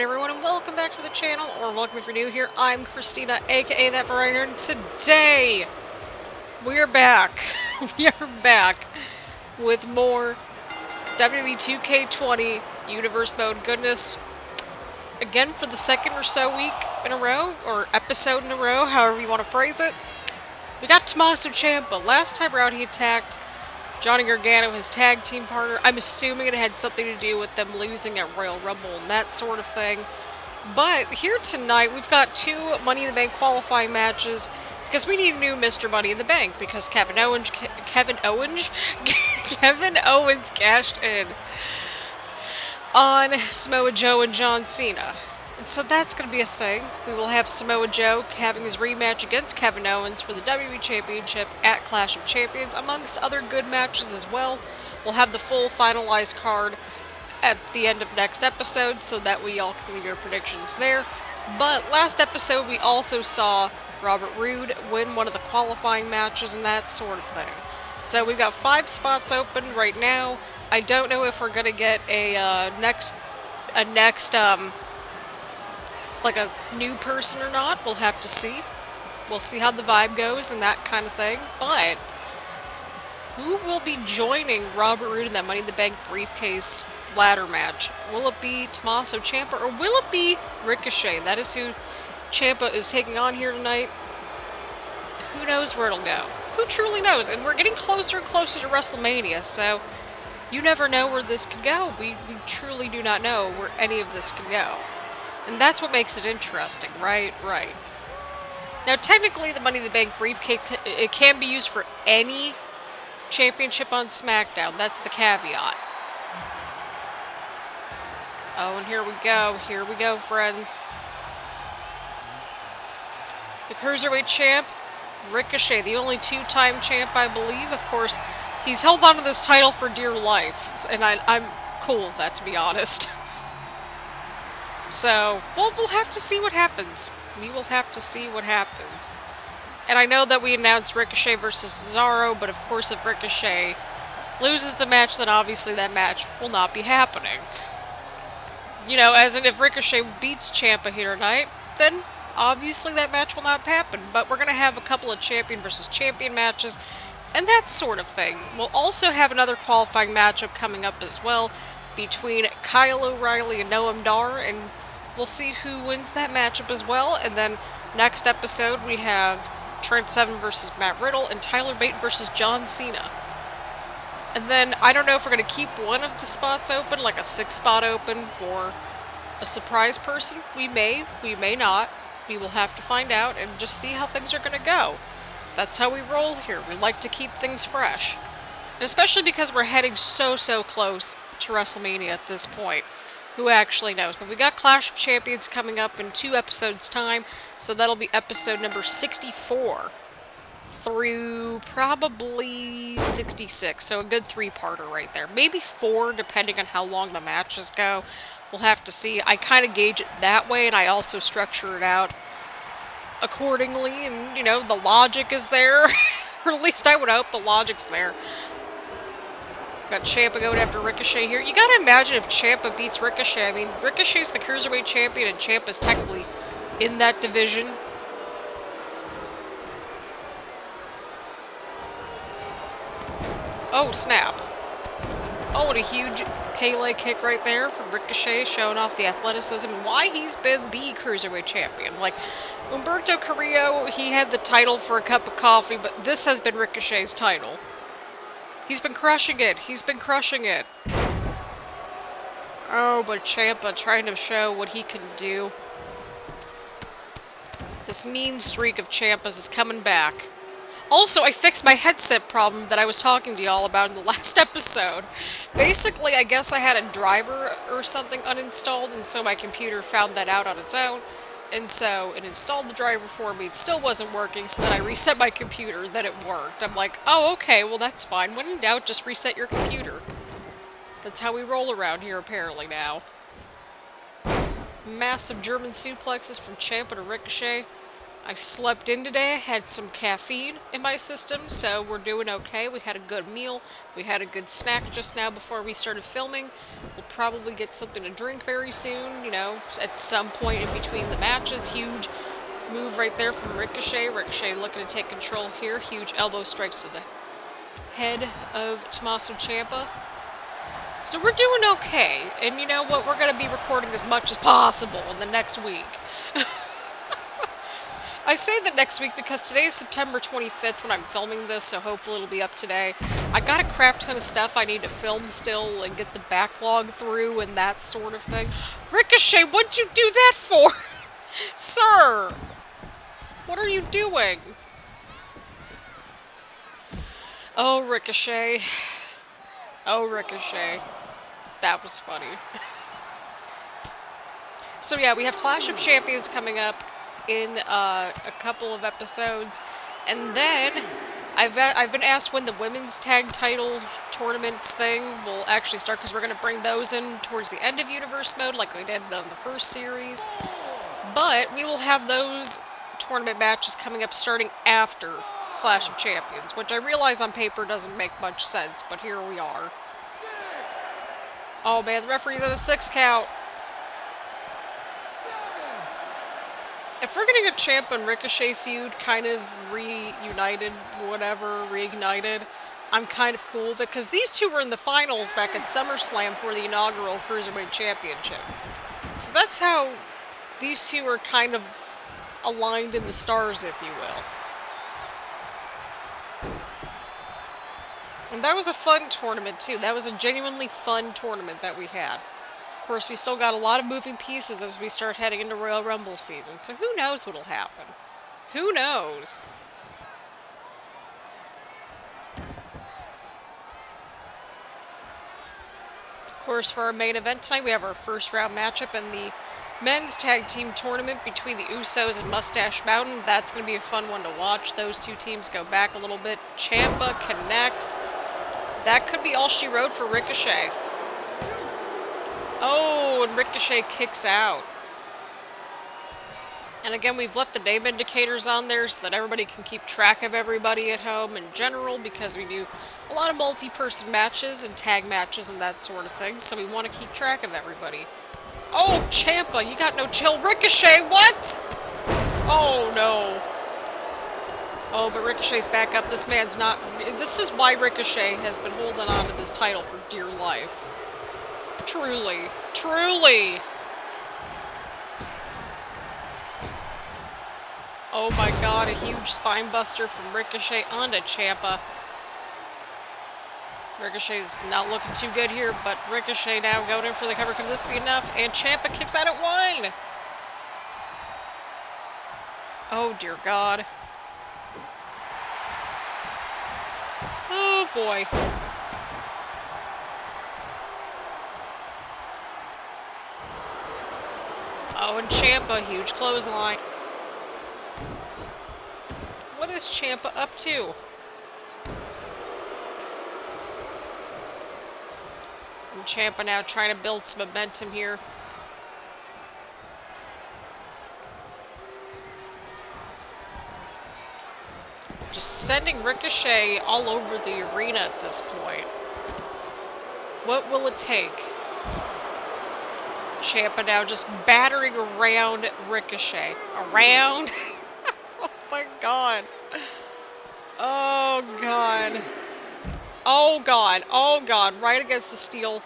Alright everyone, and welcome back to the channel, or welcome if you're new here. I'm Christina, aka That Variety Nerd, and today, we are back. We are back with more WWE 2K20 Universe Mode goodness. Again, for the second or so week in a row, or episode in a row, however you want to phrase it. We got Tommaso Ciampa. Last time around he attacked Johnny Gargano, his tag team partner. I'm assuming it had something to do with them losing at Royal Rumble and that sort of thing. But here tonight, we've got two Money in the Bank qualifying matches because we need a new Mr. Money in the Bank because Kevin Owens cashed in on Samoa Joe and John Cena. And so that's going to be a thing. We will have Samoa Joe having his rematch against Kevin Owens for the WWE Championship at Clash of Champions, amongst other good matches as well. We'll have the full finalized card at the end of next episode, so that way y'all can leave your predictions there. But last episode, we also saw Robert Roode win one of the qualifying matches and that sort of thing. So we've got 5 spots open right now. I don't know if we're going to get a like a new person or not. We'll have to see. We'll see how the vibe goes and that kind of thing. But who will be joining Robert Roode in that Money in the Bank briefcase ladder match? Will it be Tommaso Ciampa or will it be Ricochet? That is who Ciampa is taking on here tonight. Who knows where it'll go? Who truly knows? And we're getting closer and closer to WrestleMania, so you never know where this could go. We truly do not know where any of this could go. And that's what makes it interesting, right? Right. Now, technically, the Money in the Bank briefcase, it can be used for any championship on SmackDown. That's the caveat. Oh, and here we go. Here we go, friends. The Cruiserweight champ, Ricochet, the only 2-time champ, I believe. Of course, he's held on to this title for dear life, and I'm cool with that, to be honest. So, well, we'll have to see what happens. We will have to see what happens. And I know that we announced Ricochet versus Cesaro, but of course if Ricochet loses the match, then obviously that match will not be happening. You know, as in if Ricochet beats Ciampa here tonight, then obviously that match will not happen. But we're going to have a couple of champion versus champion matches, and that sort of thing. We'll also have another qualifying matchup coming up as well, between Kyle O'Reilly and Noam, and we'll see who wins that matchup as well. And then next episode we have Trent Seven versus Matt Riddle and Tyler Bate versus John Cena. And then I don't know if we're going to keep one of the spots open, like a 6th spot open for a surprise person. We may not. We will have to find out and just see how things are going to go. That's how we roll here. We like to keep things fresh. And especially because we're heading so close to WrestleMania at this point. Who actually knows? But we got Clash of Champions coming up in 2 episodes' time, so that'll be episode number 64 through probably 66, so a good 3-parter right there. Maybe 4, depending on how long the matches go. We'll have to see. I kind of gauge it that way, and I also structure it out accordingly, and, you know, the logic is there. Or at least I would hope the logic's there. Got Ciampa going after Ricochet here. You gotta imagine if Ciampa beats Ricochet. I mean, Ricochet's the Cruiserweight champion, and Ciampa's technically in that division. Oh, snap. Oh, and a huge Pele kick right there from Ricochet, showing off the athleticism and why he's been the Cruiserweight champion. Like, Humberto Carrillo, he had the title for a cup of coffee, but this has been Ricochet's title. He's been crushing it. He's been crushing it. Oh, but Ciampa trying to show what he can do. This mean streak of Ciampa's is coming back. Also, I fixed my headset problem that I was talking to y'all about in the last episode. Basically, I guess I had a driver or something uninstalled, and so my computer found that out on its own. And so it installed the driver for me. It still wasn't working, so then I reset my computer, then it worked. I'm like, oh, okay, well that's fine. When in doubt, just reset your computer. That's how we roll around here, apparently, now. Massive German suplexes from Ciampa to Ricochet. I slept in today, I had some caffeine in my system, so we're doing okay. We had a good meal, we had a good snack just now before we started filming. We'll probably get something to drink very soon, you know, at some point in between the matches. Huge move right there from Ricochet. Ricochet looking to take control here. Huge elbow strikes to the head of Tommaso Ciampa. So we're doing okay, and you know what, we're going to be recording as much as possible in the next week. I say that next week because today is September 25th when I'm filming this, so hopefully it'll be up today. I got a crap ton of stuff I need to film still and get the backlog through and that sort of thing. Ricochet, what'd you do that for? Sir! What are you doing? Oh, Ricochet. Oh, Ricochet. That was funny. So yeah, we have Clash of Champions coming up in a couple of episodes, and then I've been asked when the women's tag title tournaments thing will actually start, because we're going to bring those in towards the end of Universe Mode like we did on the first series. But we will have those tournament matches coming up starting after Clash of Champions, which I realize on paper doesn't make much sense, but here we are. Oh man, the referee's at a 6 count. If we're getting a Ciampa and Ricochet feud kind of reignited, I'm kind of cool with it, because these two were in the finals back at SummerSlam for the inaugural Cruiserweight Championship. So that's how these two are kind of aligned in the stars, if you will. And that was a fun tournament, too. That was a genuinely fun tournament that we had. Of course, we still got a lot of moving pieces as we start heading into Royal Rumble season, so who knows what'll happen? Who knows? Of course, for our main event tonight, we have our first round matchup in the men's tag team tournament between the Usos and Moustache Mountain. That's going to be a fun one to watch. Those two teams go back a little bit. Ciampa connects. That could be all she wrote for Ricochet. Oh, and Ricochet kicks out. And again, we've left the name indicators on there so that everybody can keep track of everybody at home in general, because we do a lot of multi-person matches and tag matches and that sort of thing, so we want to keep track of everybody. Oh, Ciampa, you got no chill. Ricochet, what? Oh, no. Oh, but Ricochet's back up. This man's not... This is why Ricochet has been holding on to this title for dear life. Truly. Truly. Oh my god, a huge spine buster from Ricochet onto Ciampa. Ricochet's not looking too good here, but Ricochet now going in for the cover. Could this be enough? And Ciampa kicks out at 1! Oh dear god. Oh boy. Oh, and Ciampa, huge clothesline. What is Ciampa up to? And Ciampa now trying to build some momentum here. Just sending Ricochet all over the arena at this point. What will it take? Ciampa now just battering around Ricochet. Around? Oh my god. Oh god. Oh god. Oh god. Right against the steel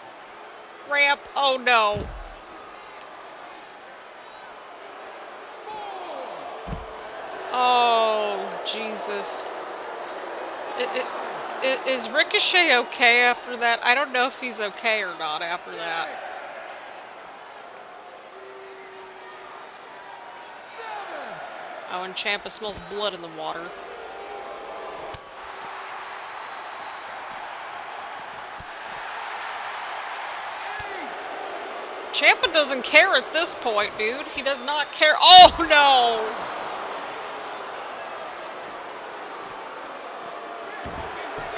ramp. Oh no. Oh Jesus. Is Ricochet okay after that? I don't know if he's okay or not after that. Oh, and Ciampa smells blood in the water. Ciampa doesn't care at this point, dude. He does not care. Oh, no!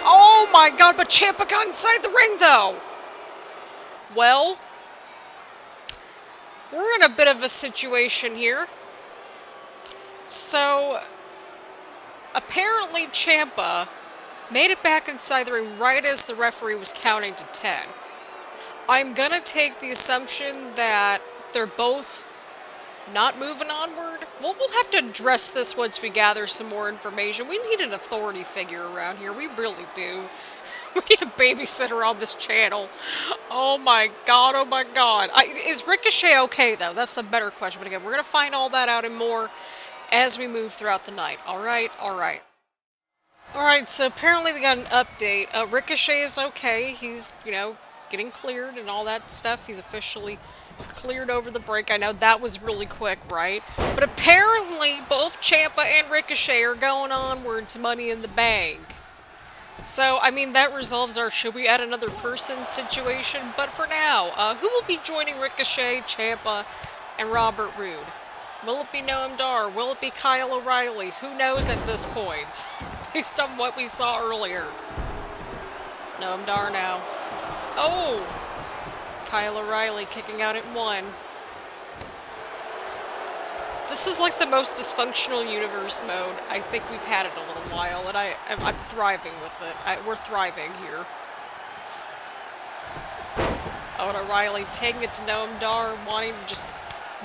Oh, my God, but Ciampa got inside the ring, though. Well, we're in a bit of a situation here. So, apparently Ciampa made it back inside the ring right as the referee was counting to 10. I'm gonna take the assumption that they're both not moving onward. We'll have to address this once we gather some more information. We need an authority figure around here. We really do. We need a babysitter on this channel. Oh my god, oh my god. Is Ricochet okay, though? That's the better question. But again, we're going to find all that out and more as we move throughout the night. Alright, alright. Alright, so apparently we got an update. Ricochet is okay. He's, you know, getting cleared and all that stuff. He's officially cleared over the break. I know that was really quick, right? But apparently both Ciampa and Ricochet are going onward to Money in the Bank. So, I mean, that resolves our should we add another person situation. But for now, who will be joining Ricochet, Ciampa, and Robert Roode? Will it be Noam Dar? Will it be Kyle O'Reilly? Who knows at this point? Based on what we saw earlier. Noam Dar now. Oh! Kyle O'Reilly kicking out at 1. This is like the most dysfunctional universe mode I think we've had in a little while, and I'm thriving with it. We're thriving here. Oh, and O'Reilly taking it to Noam Dar, wanting to just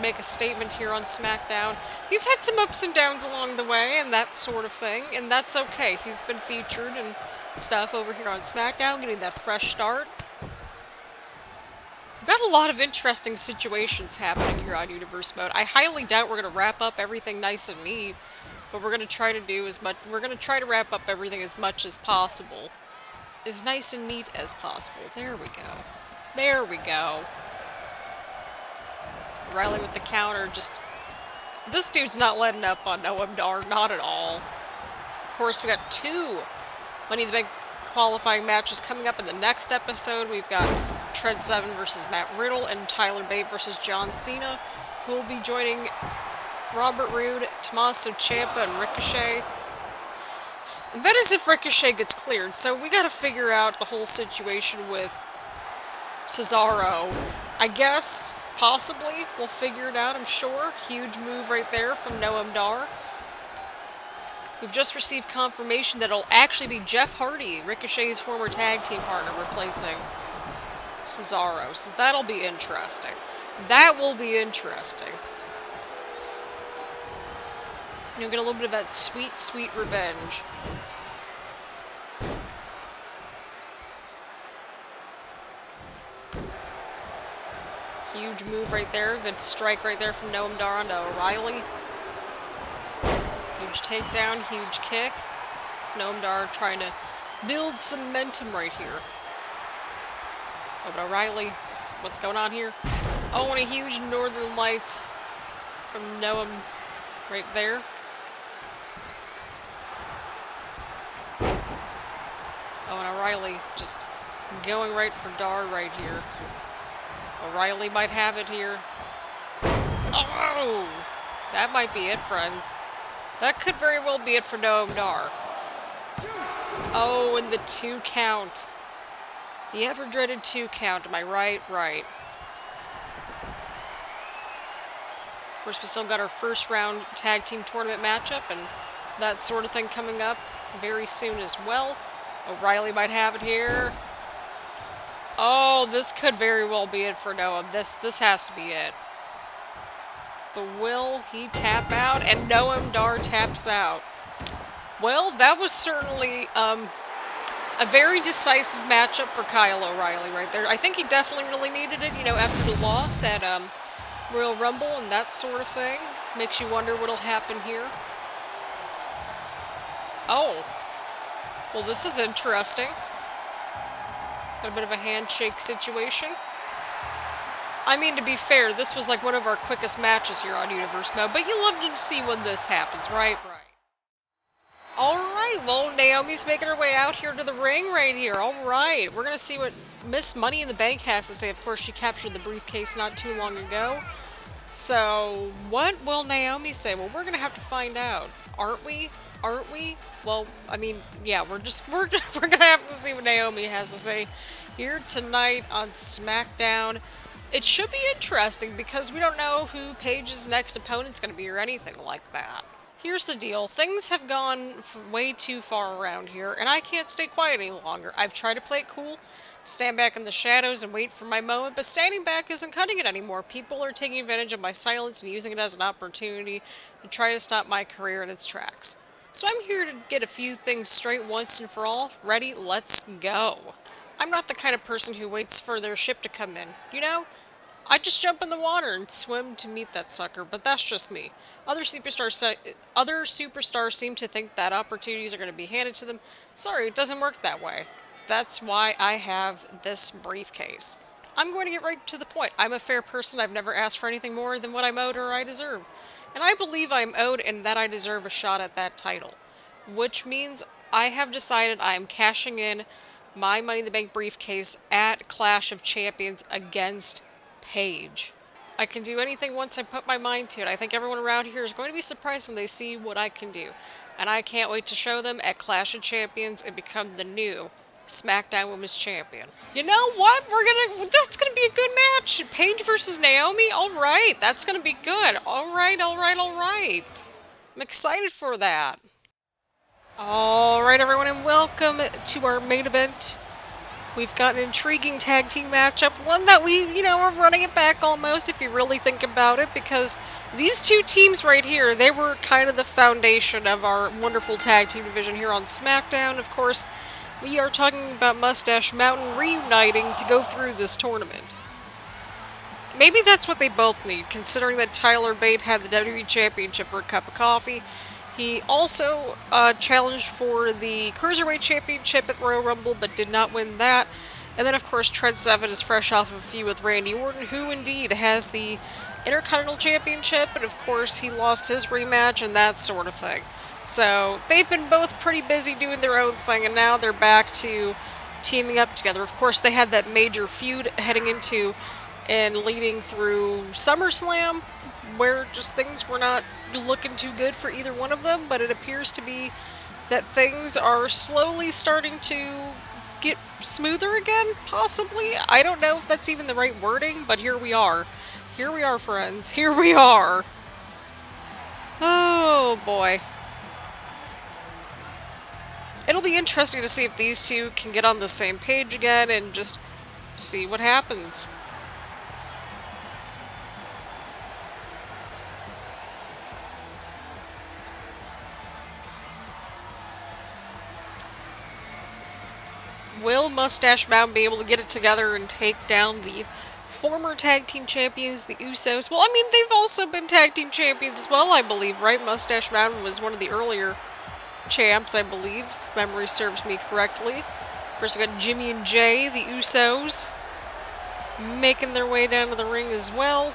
make a statement here on SmackDown. He's had some ups and downs along the way, and that sort of thing, and that's okay. He's been featured and stuff over here on SmackDown, getting that fresh start. We've got a lot of interesting situations happening here on Universe Mode. I highly doubt we're going to wrap up everything nice and neat. What we're going to try to do is we're going to try to wrap up everything as much as possible. As nice and neat as possible. There we go. There we go. Riley with the counter, just... This dude's not letting up on Noam Dar, not at all. Of course, we got 2 Money in the Bank qualifying matches coming up in the next episode. We've got Trent Seven versus Matt Riddle and Tyler Bate versus John Cena, who will be joining Robert Roode, Tommaso Ciampa, and Ricochet. And that is if Ricochet gets cleared. So we got to figure out the whole situation with Cesaro. I guess, possibly, we'll figure it out, I'm sure. Huge move right there from Noam Dar. We've just received confirmation that it'll actually be Jeff Hardy, Ricochet's former tag team partner, replacing Cesaro. So that'll be interesting. That will be interesting. You'll get a little bit of that sweet, sweet revenge. Huge move right there. Good strike right there from Noam Dar onto O'Reilly. Huge takedown, huge kick. Noam Dar trying to build some momentum right here. Oh, but O'Reilly, what's going on here? Oh, and a huge Northern Lights from Noam right there. Oh, and O'Reilly just going right for Dar right here. O'Reilly might have it here. Oh! That might be it, friends. That could very well be it for Noam Dar. Oh, and the 2 count. The ever-dreaded 2 count. Am I right? Right. Of course, we still got our first round tag team tournament matchup and that sort of thing coming up very soon as well. O'Reilly might have it here. Oh, this could very well be it for Noam. This has to be it. But will he tap out? And Noam Dar taps out. Well, that was certainly a very decisive matchup for Kyle O'Reilly right there. I think he definitely really needed it, you know, after the loss at Royal Rumble and that sort of thing. Makes you wonder what'll happen here. Oh. Well, this is interesting. Got a bit of a handshake situation. I mean, to be fair, this was like one of our quickest matches here on Universe Mode, but you love to see when this happens, right? Right. Alright, well, Naomi's making her way out here to the ring right here. Alright, we're going to see what Miss Money in the Bank has to say. Of course, she captured the briefcase not too long ago. So, what will Naomi say? Well, we're going to have to find out. Aren't we? Aren't we? Well, I mean, yeah, we're going to have to see what Naomi has to say here tonight on SmackDown. It should be interesting because we don't know who Paige's next opponent's going to be or anything like that. Here's the deal. Things have gone way too far around here, and I can't stay quiet any longer. I've tried to play it cool, stand back in the shadows and wait for my moment, but standing back isn't cutting it anymore. People are taking advantage of my silence and using it as an opportunity to try to stop my career in its tracks. So I'm here to get a few things straight once and for all. Ready? Let's go. I'm not the kind of person who waits for their ship to come in, you know? I just jump in the water and swim to meet that sucker, but that's just me. Other superstars seem to think that opportunities are going to be handed to them. Sorry, it doesn't work that way. That's why I have this briefcase. I'm going to get right to the point. I'm a fair person. I've never asked for anything more than what I'm owed or I deserve. And I believe I'm owed and that I deserve a shot at that title. Which means I have decided I am cashing in my Money in the Bank briefcase at Clash of Champions against Paige. I can do anything once I put my mind to it. I think everyone around here is going to be surprised when they see what I can do. And I can't wait to show them at Clash of Champions and become the new SmackDown Women's Champion. You know what? That's gonna be a good match. Paige versus Naomi? Alright, that's gonna be good. Alright. I'm excited for that. Alright everyone, and welcome to our main event. We've got an intriguing tag team matchup, one that we, are running it back almost if you really think about it, because these two teams right here, they were kind of the foundation of our wonderful tag team division here on SmackDown. Of course, we are talking about Moustache Mountain reuniting to go through this tournament. Maybe that's what they both need, considering that Tyler Bate had the WWE Championship for a cup of coffee. He also challenged for the Cruiserweight Championship at Royal Rumble, but did not win that. And then, of course, Trent Seven is fresh off of a feud with Randy Orton, who indeed has the Intercontinental Championship, but of course he lost his rematch and that sort of thing. So they've been both pretty busy doing their own thing, and now they're back to teaming up together. Of course, they had that major feud heading into and leading through SummerSlam, where just things were not looking too good for either one of them, but it appears to be that things are slowly starting to get smoother again, possibly. I don't know if that's even the right wording, but here we are. Here we are, friends. Here we are. Oh, boy. It'll be interesting to see if these two can get on the same page again and just see what happens. Will Moustache Mountain be able to get it together and take down the former tag team champions, the Usos? Well, I mean, they've also been tag team champions as well, I believe, right? Moustache Mountain was one of the earlier champs, I believe, if memory serves me correctly. Of course, we've got Jimmy and Jay, the Usos, making their way down to the ring as well.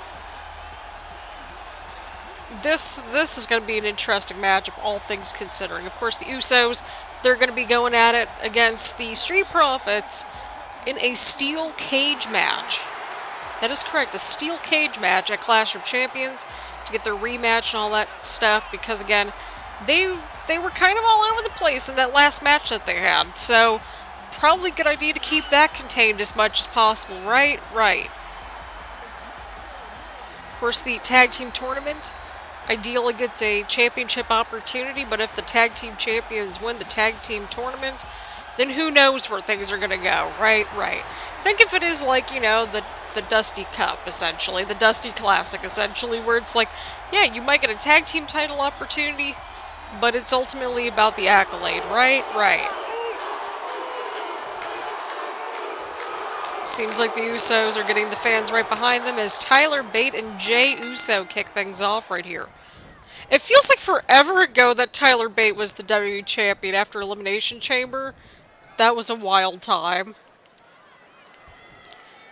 This is going to be an interesting matchup, all things considering. Of course, the Usos, they're going to be going at it against the Street Profits in a steel cage match. That is correct, a steel cage match at Clash of Champions to get their rematch and all that stuff, because again, they were kind of all over the place in that last match that they had. So, probably a good idea to keep that contained as much as possible, right? Right. Of course, the tag team tournament ideally gets a championship opportunity, but if the tag team champions win the tag team tournament, then who knows where things are going to go, right? Right. Think if it is like, the Dusty Cup, essentially, the Dusty Classic, essentially, where it's like, yeah, you might get a tag team title opportunity, but it's ultimately about the accolade, right? Right. Seems like the Usos are getting the fans right behind them as Tyler Bate and Jay Uso kick things off right here. It feels like forever ago that Tyler Bate was the WWE Champion after Elimination Chamber. That was a wild time.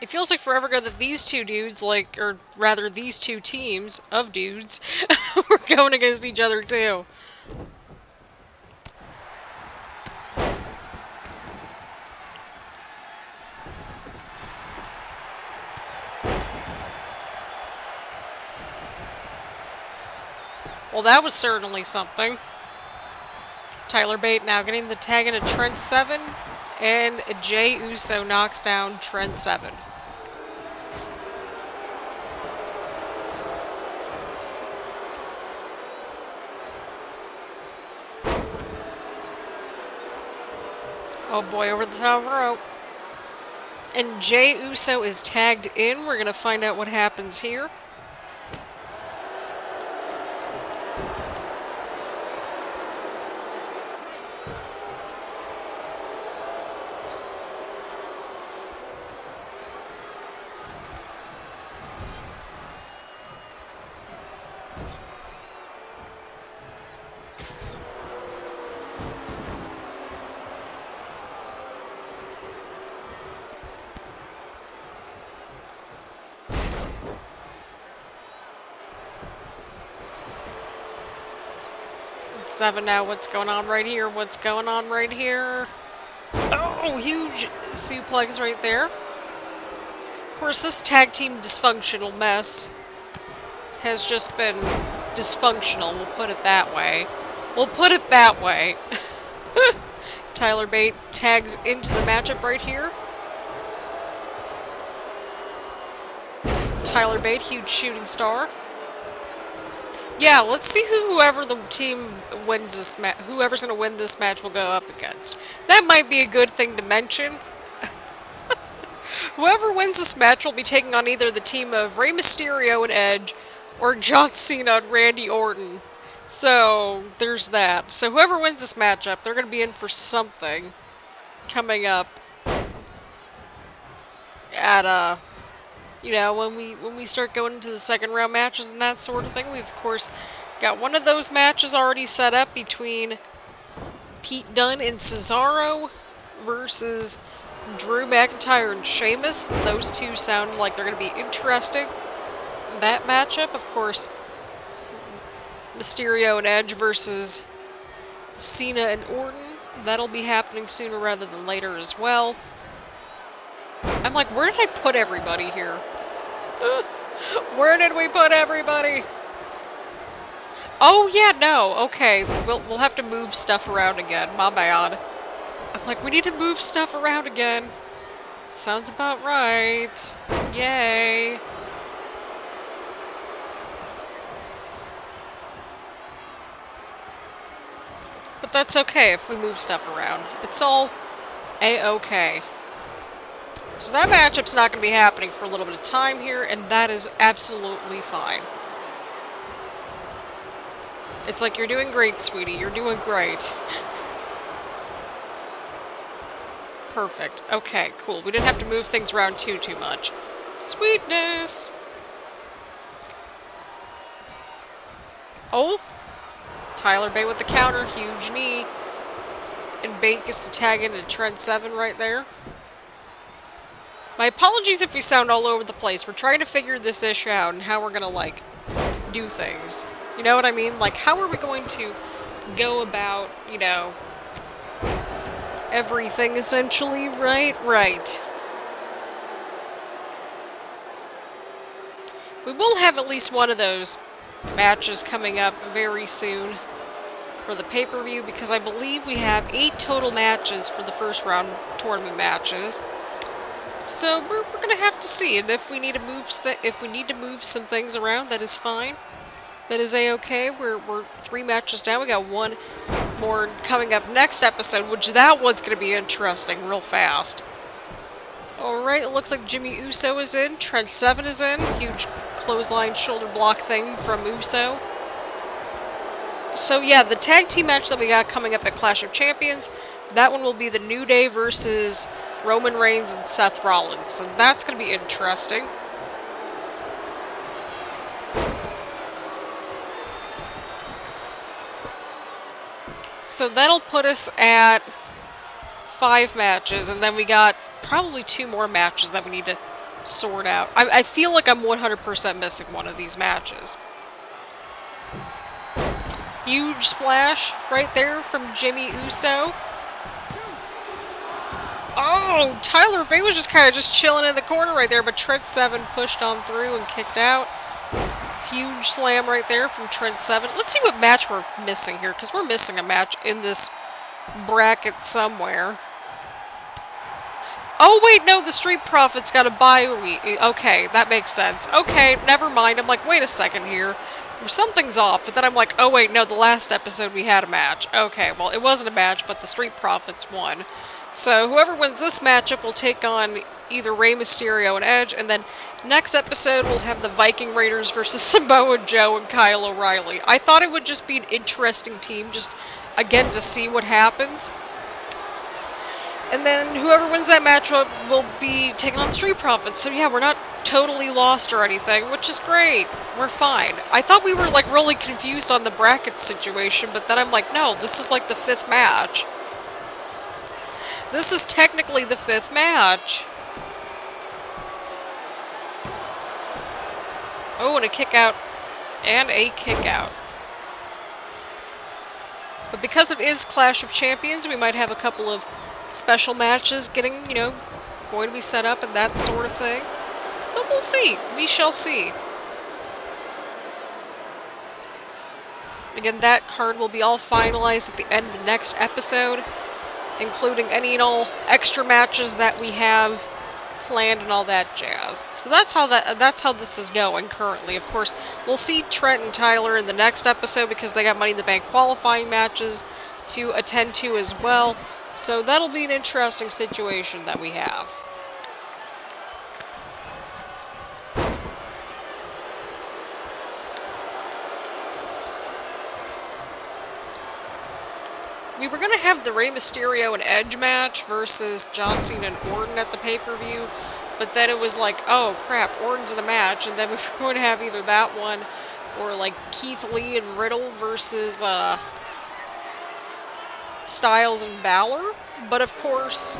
It feels like forever ago that these two dudes, or rather these two teams of dudes, were going against each other too. Well, that was certainly something. Tyler Bate now getting the tag into Trent Seven, and Jay Uso knocks down Trent Seven. Oh boy, over the top rope. And Jey Uso is tagged in. We're going to find out what happens here. Seven now. What's going on right here? What's going on right here? Oh, huge suplex right there. Of course, this tag team dysfunctional mess has just been dysfunctional. We'll put it that way. We'll put it that way. Tyler Bate tags into the matchup right here. Tyler Bate, huge shooting star. Yeah, let's see whoever the team wins this match, whoever's going to win this match will go up against. That might be a good thing to mention. Whoever wins this match will be taking on either the team of Rey Mysterio and Edge, or John Cena and Randy Orton. So, there's that. So whoever wins this matchup, they're going to be in for something coming up at, you know, when we start going into the second round matches and that sort of thing. We've, of course, got one of those matches already set up between Pete Dunne and Cesaro versus Drew McIntyre and Sheamus. Those two sound like they're going to be interesting. That matchup, of course, Mysterio and Edge versus Cena and Orton. That'll be happening sooner rather than later as well. I'm like, where did I put everybody here? Where did we put everybody? Oh, yeah, no. Okay, we'll have to move stuff around again. My bad. I'm like, we need to move stuff around again. Sounds about right. Yay. But that's okay if we move stuff around. It's all a-okay. So that matchup's not going to be happening for a little bit of time here, and that is absolutely fine. It's like, you're doing great, sweetie. You're doing great. Perfect. Okay, cool. We didn't have to move things around too much. Sweetness! Oh! Tyler Bate with the counter. Huge knee. And Bate gets to tag into Trent 7 right there. My apologies if we sound all over the place. We're trying to figure this issue out and how we're gonna, like, do things. You know what I mean? Like, how are we going to go about, you know, everything, essentially? Right? Right. We will have at least one of those matches coming up very soon for the pay-per-view, because I believe we have 8 total matches for the first round tournament matches. So we're gonna have to see, and if we need to move some things around, that is fine. That is a-okay. We're 3 matches down. We got 1 more coming up next episode, which that one's gonna be interesting real fast. Alright, it looks like Jimmy Uso is in. Trent 7 is in. Huge clothesline shoulder block thing from Uso. So yeah, the tag team match that we got coming up at Clash of Champions, that one will be the New Day versus Roman Reigns and Seth Rollins. So that's going to be interesting. So that'll put us at 5 matches, and then we got probably 2 more matches that we need to sort out. I feel like I'm 100% missing one of these matches. Huge splash right there from Jimmy Uso. Oh, Tyler Bate was just kind of chilling in the corner right there, but Trent 7 pushed on through and kicked out. Huge slam right there from Trent 7. Let's see what match we're missing here, because we're missing a match in this bracket somewhere. Oh, wait, no, the Street Profits got a bye week. Okay, that makes sense. Okay, never mind. I'm like, wait a second here. Something's off, but then I'm like, oh, wait, no, the last episode we had a match. Okay, well, it wasn't a match, but the Street Profits won. So whoever wins this matchup will take on either Rey Mysterio and Edge, and then next episode we'll have the Viking Raiders versus Samoa Joe and Kyle O'Reilly. I thought it would just be an interesting team, just again to see what happens. And then whoever wins that matchup will be taking on Street Profits. So yeah, we're not totally lost or anything, which is great. We're fine. I thought we were like really confused on the bracket situation, but then I'm like, no, this is like the 5th match. This is technically the 5th match. Oh, and a kick out. And a kick out. But because it is Clash of Champions, we might have a couple of special matches getting, going to be set up and that sort of thing. But we'll see. We shall see. Again, that card will be all finalized at the end of the next episode, including any and all extra matches that we have planned and all that jazz. So that's how this is going currently. Of course, we'll see Trent and Tyler in the next episode because they got Money in the Bank qualifying matches to attend to as well. So that'll be an interesting situation that we have. We were going to have the Rey Mysterio and Edge match versus John Cena and Orton at the pay-per-view, but then it was like, oh crap, Orton's in a match, and then we were going to have either that one or like Keith Lee and Riddle versus Styles and Balor. But of course,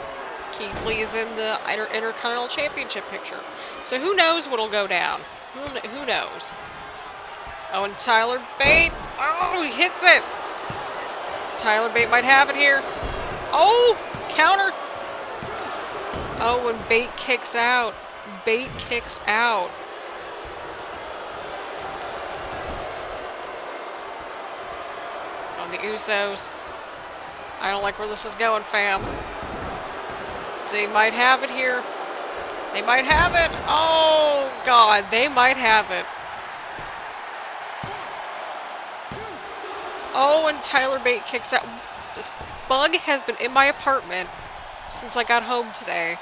Keith Lee is in the Intercontinental Championship picture. So who knows what'll go down? Who knows? Oh, and Tyler Bate. Oh, he hits it. Tyler Bate might have it here. Oh, counter. Oh, and Bate kicks out. Bate kicks out. On the Usos. I don't like where this is going, fam. They might have it here. They might have it. Oh, God. They might have it. Oh, and Tyler Bate kicks out. This bug has been in my apartment since I got home today.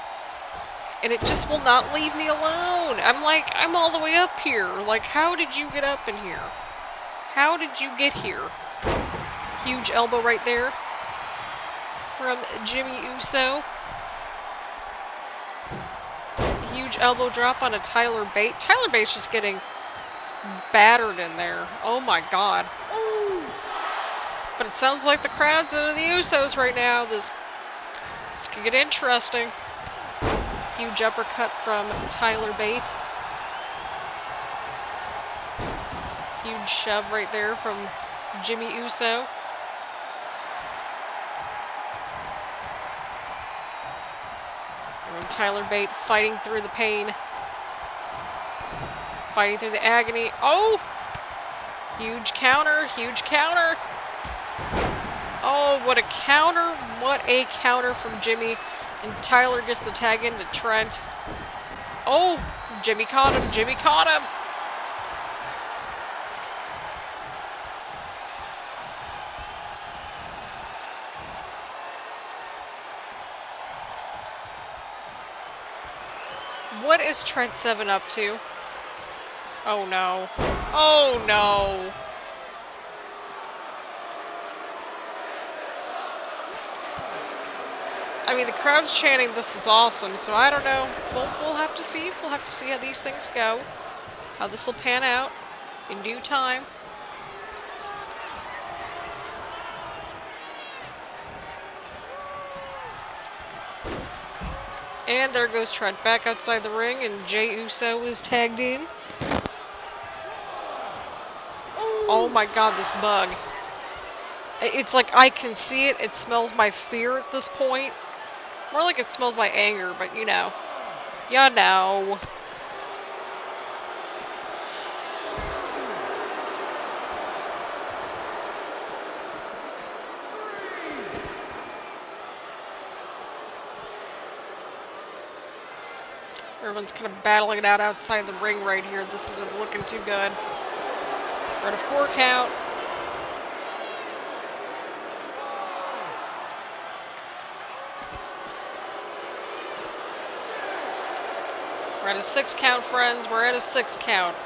And it just will not leave me alone. I'm all the way up here. Like, how did you get up in here? How did you get here? Huge elbow right there from Jimmy Uso. Huge elbow drop on a Tyler Bate. Tyler Bate's just getting battered in there. Oh my God. But it sounds like the crowd's into the Usos right now. This could get interesting. Huge uppercut from Tyler Bate. Huge shove right there from Jimmy Uso. And Tyler Bate fighting through the pain. Fighting through the agony. Oh! Huge counter. Huge counter. Oh, what a counter. What a counter from Jimmy. And Tyler gets the tag into Trent. Oh, Jimmy caught him. Jimmy caught him. What is Trent 7 up to? Oh no. Oh no. I mean, the crowd's chanting, "This is awesome," so I don't know. We'll have to see. We'll have to see how these things go. How this will pan out in due time. And there goes Trent back outside the ring, and Jey Uso is tagged in. Oh my God, this bug. It's like I can see it. It smells my fear at this point. More like it smells my anger, but you know. Ya know. Everyone's kind of battling it out outside the ring right here. This isn't looking too good. We're at a 4 count. We're at a 6 count, friends. We're at a 6 count.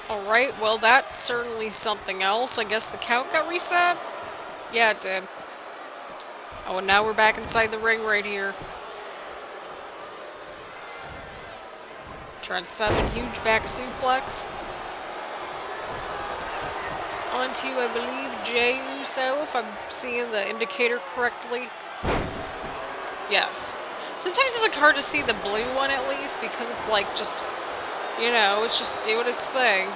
Alright, well that's certainly something else. I guess the count got reset? Yeah, it did. Oh, and now we're back inside the ring right here. Trent 7, huge back suplex. Onto, I believe, Jey Uso, if I'm seeing the indicator correctly. Yes. Sometimes it's like hard to see the blue one at least because it's like just, you know, it's just doing its thing.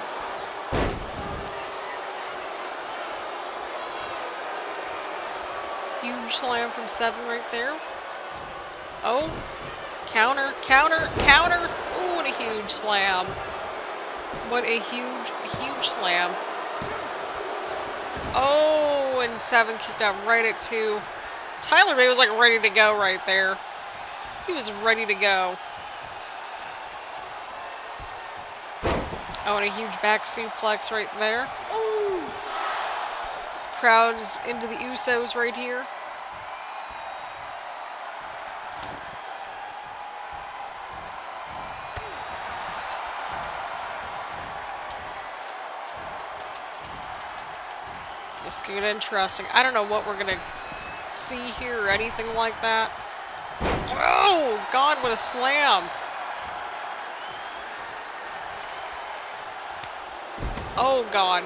Huge slam from 7 right there. Oh. Counter, counter, counter. Ooh, what a huge slam. What a huge slam. Oh, and 7 kicked out right at 2. Tyler Bate was like ready to go right there. He was ready to go. Oh, and a huge back suplex right there. Crowd's into the Usos right here. This could get interesting. I don't know what we're gonna see here or anything like that. Oh, God, what a slam. Oh, God.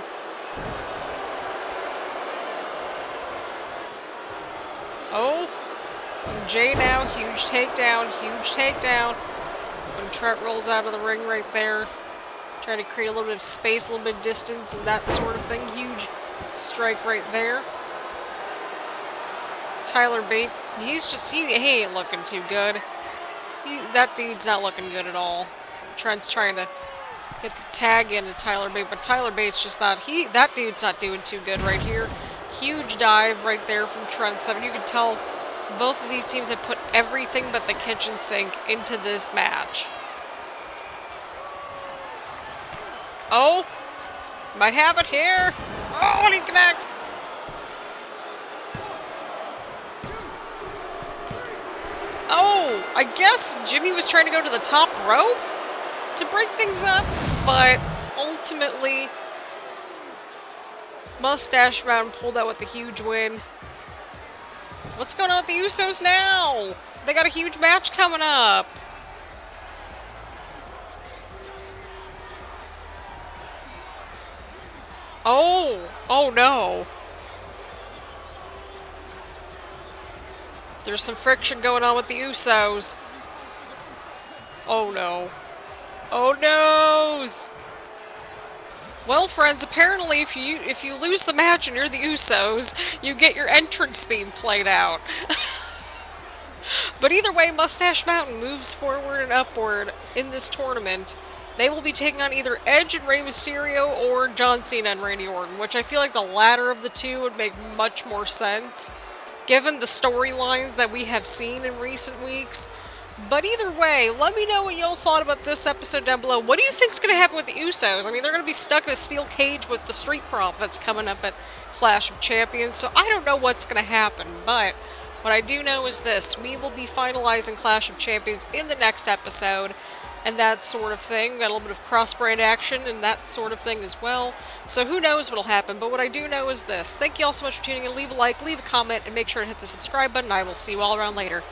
Oh, Jey now, huge takedown, huge takedown. When Trent rolls out of the ring right there, trying to create a little bit of space, a little bit of distance, and that sort of thing. Huge strike right there. Tyler Bate, he's just, he ain't looking too good. That dude's not looking good at all. Trent's trying to get the tag into Tyler Bate, but Tyler Bate's just not, that dude's not doing too good right here. Huge dive right there from Trent 7. You can tell both of these teams have put everything but the kitchen sink into this match. Oh, might have it here. Oh, and he connects. Oh, I guess Jimmy was trying to go to the top rope to break things up, but ultimately Moustache Mountain pulled out with a huge win. What's going on with the Usos now? They got a huge match coming up. Oh no. There's some friction going on with the Usos. Oh no. Oh noes! Well, friends, apparently if you lose the match and you're the Usos, you get your entrance theme played out. But either way, Moustache Mountain moves forward and upward in this tournament. They will be taking on either Edge and Rey Mysterio or John Cena and Randy Orton, which I feel like the latter of the two would make much more sense, given the storylines that we have seen in recent weeks. But either way, let me know what y'all thought about this episode down below. What do you think's going to happen with the Usos? I mean, they're going to be stuck in a steel cage with the Street Profits coming up at Clash of Champions, so I don't know what's going to happen, but what I do know is this. We will be finalizing Clash of Champions in the next episode, and that sort of thing. Got a little bit of cross-brand action and that sort of thing as well. So who knows what'll happen, but what I do know is this. Thank you all so much for tuning in. Leave a like, leave a comment, and make sure to hit the subscribe button. I will see you all around later.